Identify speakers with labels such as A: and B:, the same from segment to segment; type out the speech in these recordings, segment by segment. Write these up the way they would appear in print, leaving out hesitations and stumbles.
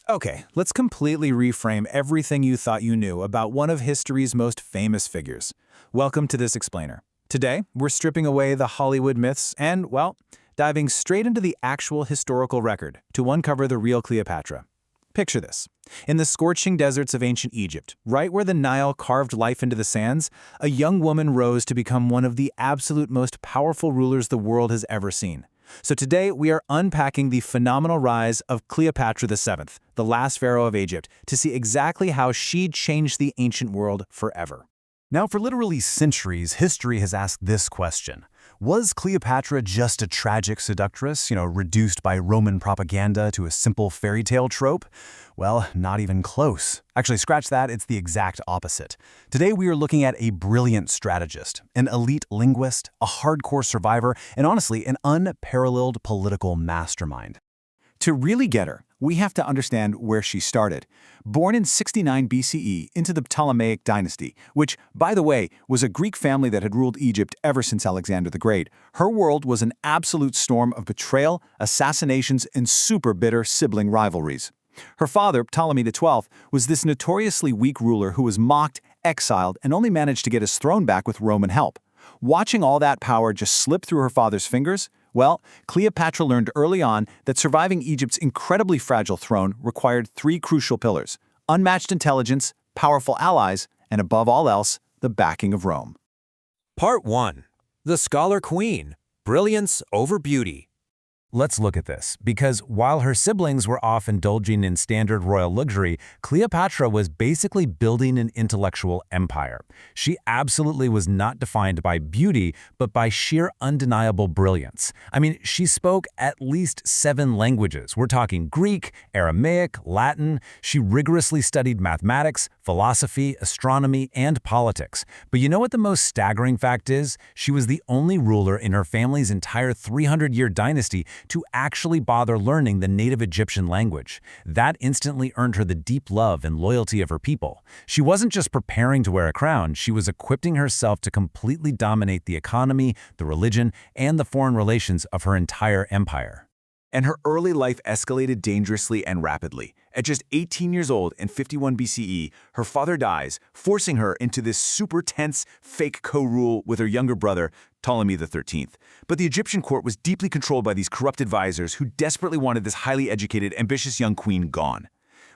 A: Okay, let's completely reframe everything you thought you knew about one of history's most famous figures. Welcome to this explainer. Today, we're stripping away the Hollywood myths and, well, diving straight into the actual historical record to uncover the real Cleopatra. Picture this. In the scorching deserts of ancient Egypt, right where the Nile carved life into the sands, a young woman rose to become one of the absolute most powerful rulers the world has ever seen. So today, we are unpacking the phenomenal rise of Cleopatra VII, the last pharaoh of Egypt, to see exactly how she changed the ancient world forever.
B: Now, for literally centuries, history has asked this question. Was Cleopatra just a tragic seductress, reduced by Roman propaganda to a simple fairy tale trope? Well, not even close. Actually, scratch that, it's the exact opposite. Today, we are looking at a brilliant strategist, an elite linguist, a hardcore survivor, and honestly, an unparalleled political mastermind.
A: To really get her, we have to understand where she started. Born in 69 BCE into the Ptolemaic Dynasty, which, by the way, was a Greek family that had ruled Egypt ever since Alexander the Great, her world was an absolute storm of betrayal, assassinations, and super bitter sibling rivalries. Her father, Ptolemy XII, was this notoriously weak ruler who was mocked, exiled, and only managed to get his throne back with Roman help. Watching all that power just slip through her father's fingers, well, Cleopatra learned early on that surviving Egypt's incredibly fragile throne required three crucial pillars: unmatched intelligence, powerful allies, and above all else, the backing of Rome.
C: Part 1. The Scholar Queen. Brilliance over Beauty.
B: Let's look at this, because while her siblings were off indulging in standard royal luxury, Cleopatra was basically building an intellectual empire. She absolutely was not defined by beauty, but by sheer undeniable brilliance. I mean, she spoke at least 7 languages. We're talking Greek, Aramaic, Latin. She rigorously studied mathematics, philosophy, astronomy, and politics. But you know what the most staggering fact is? She was the only ruler in her family's entire 300-year dynasty to actually bother learning the native Egyptian language. That instantly earned her the deep love and loyalty of her people. She wasn't just preparing to wear a crown, she was equipping herself to completely dominate the economy, the religion, and the foreign relations of her entire empire.
A: And her early life escalated dangerously and rapidly. At just 18 years old in 51 BCE, her father dies, forcing her into this super tense, fake co-rule with her younger brother, Ptolemy XIII. But the Egyptian court was deeply controlled by these corrupt advisors who desperately wanted this highly educated, ambitious young queen gone.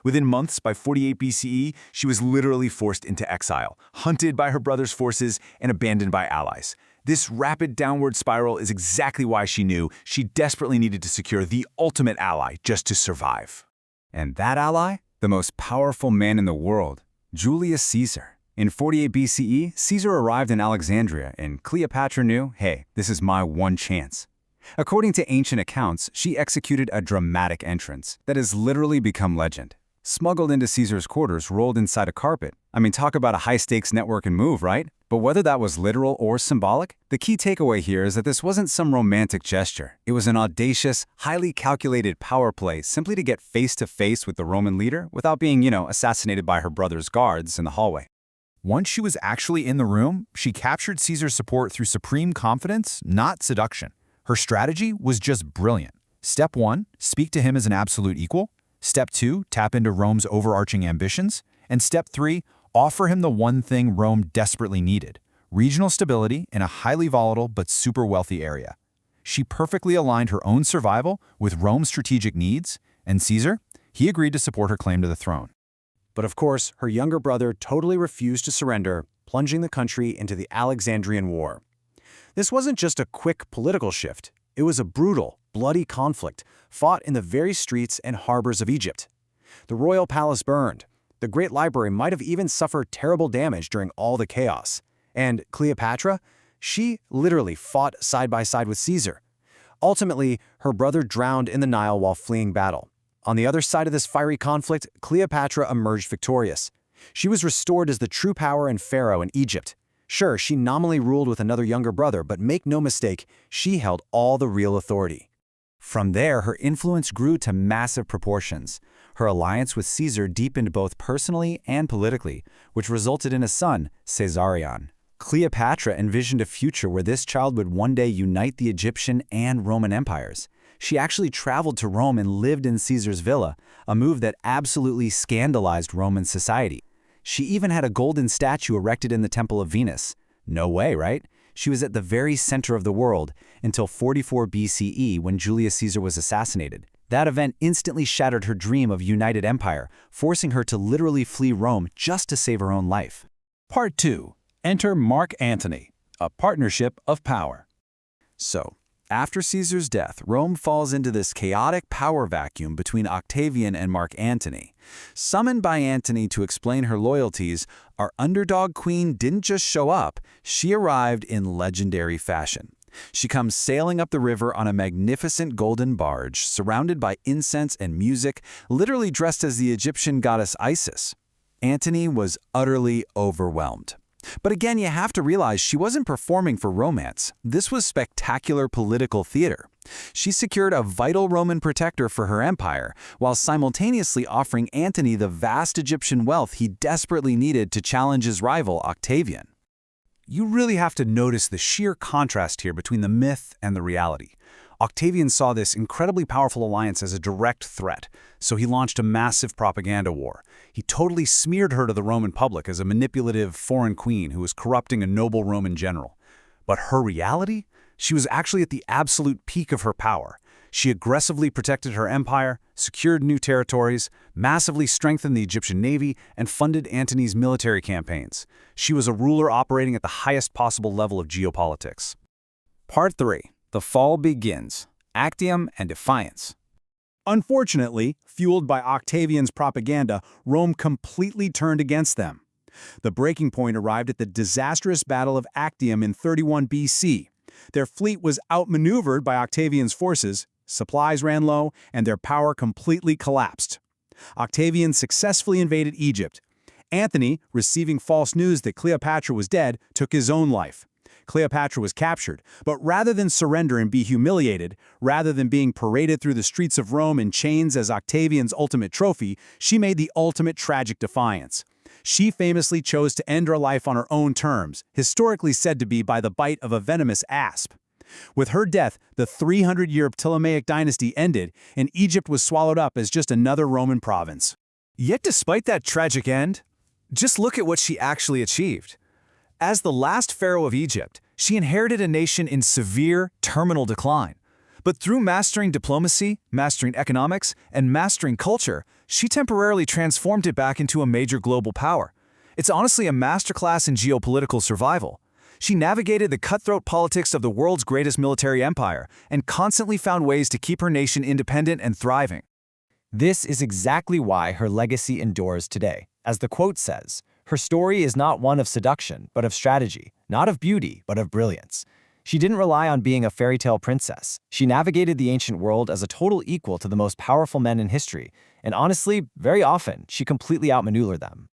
A: Within months, by 48 BCE, she was literally forced into exile, hunted by her brother's forces, and abandoned by allies. This rapid downward spiral is exactly why she knew she desperately needed to secure the ultimate ally just to survive.
D: And that ally? The most powerful man in the world, Julius Caesar. In 48 BCE, Caesar arrived in Alexandria, and Cleopatra knew, hey, this is my one chance. According to ancient accounts, she executed a dramatic entrance that has literally become legend. Smuggled into Caesar's quarters, rolled inside a carpet. I mean, talk about a high-stakes networking move, right? But whether that was literal or symbolic, the key takeaway here is that this wasn't some romantic gesture. It was an audacious, highly calculated power play simply to get face-to-face with the Roman leader without being, assassinated by her brother's guards in the hallway.
A: Once she was actually in the room, she captured Caesar's support through supreme confidence, not seduction. Her strategy was just brilliant. Step 1, speak to him as an absolute equal. Step 2, tap into Rome's overarching ambitions. And Step 3, offer him the one thing Rome desperately needed: regional stability in a highly volatile but super wealthy area. She perfectly aligned her own survival with Rome's strategic needs, and Caesar, he agreed to support her claim to the throne.
B: But of course, her younger brother totally refused to surrender, plunging the country into the Alexandrian War. This wasn't just a quick political shift. It was a brutal, bloody conflict fought in the very streets and harbors of Egypt. The royal palace burned. The Great Library might have even suffered terrible damage during all the chaos. And Cleopatra? She literally fought side by side with Caesar. Ultimately, her brother drowned in the Nile while fleeing battle. On the other side of this fiery conflict, Cleopatra emerged victorious. She was restored as the true power and pharaoh in Egypt. Sure, she nominally ruled with another younger brother, but make no mistake, she held all the real authority.
D: From there, her influence grew to massive proportions. Her alliance with Caesar deepened both personally and politically, which resulted in a son, Caesarion. Cleopatra envisioned a future where this child would one day unite the Egyptian and Roman empires. She actually traveled to Rome and lived in Caesar's villa, a move that absolutely scandalized Roman society. She even had a golden statue erected in the Temple of Venus. No way, right? She was at the very center of the world until 44 BCE when Julius Caesar was assassinated. That event instantly shattered her dream of united empire, forcing her to literally flee Rome just to save her own life.
A: Part 2. Enter Mark Antony, a partnership of power. So, after Caesar's death, Rome falls into this chaotic power vacuum between Octavian and Mark Antony. Summoned by Antony to explain her loyalties, our underdog queen didn't just show up, she arrived in legendary fashion. She comes sailing up the river on a magnificent golden barge, surrounded by incense and music, literally dressed as the Egyptian goddess Isis. Antony was utterly overwhelmed. But again, you have to realize she wasn't performing for romance. This was spectacular political theater. She secured a vital Roman protector for her empire, while simultaneously offering Antony the vast Egyptian wealth he desperately needed to challenge his rival, Octavian. You really have to notice the sheer contrast here between the myth and the reality. Octavian saw this incredibly powerful alliance as a direct threat, so he launched a massive propaganda war. He totally smeared her to the Roman public as a manipulative foreign queen who was corrupting a noble Roman general. But her reality? She was actually at the absolute peak of her power. She aggressively protected her empire, secured new territories, massively strengthened the Egyptian navy, and funded Antony's military campaigns. She was a ruler operating at the highest possible level of geopolitics. Part 3. The fall begins. Actium and defiance. Unfortunately, fueled by Octavian's propaganda, Rome completely turned against them. The breaking point arrived at the disastrous Battle of Actium in 31 BC. Their fleet was outmaneuvered by Octavian's forces, supplies ran low, and their power completely collapsed. Octavian successfully invaded Egypt. Antony, receiving false news that Cleopatra was dead, took his own life. Cleopatra was captured, but rather than surrender and be humiliated, rather than being paraded through the streets of Rome in chains as Octavian's ultimate trophy, she made the ultimate tragic defiance. She famously chose to end her life on her own terms, historically said to be by the bite of a venomous asp. With her death, the 300-year Ptolemaic Dynasty ended, and Egypt was swallowed up as just another Roman province. Yet despite that tragic end, just look at what she actually achieved. As the last pharaoh of Egypt, she inherited a nation in severe, terminal decline. But through mastering diplomacy, mastering economics, and mastering culture, she temporarily transformed it back into a major global power. It's honestly a masterclass in geopolitical survival. She navigated the cutthroat politics of the world's greatest military empire and constantly found ways to keep her nation independent and thriving.
E: This is exactly why her legacy endures today. As the quote says, her story is not one of seduction, but of strategy, not of beauty, but of brilliance. She didn't rely on being a fairy tale princess. She navigated the ancient world as a total equal to the most powerful men in history, and honestly, very often, she completely outmaneuvered them.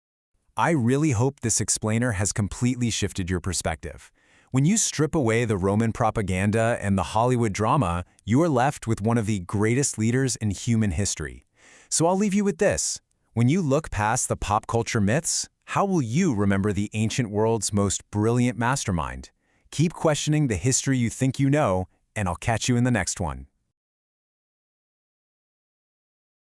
B: I really hope this explainer has completely shifted your perspective. When you strip away the Roman propaganda and the Hollywood drama, you are left with one of the greatest leaders in human history. So I'll leave you with this. When you look past the pop culture myths, how will you remember the ancient world's most brilliant mastermind? Keep questioning the history you think you know, and I'll catch you in the next one.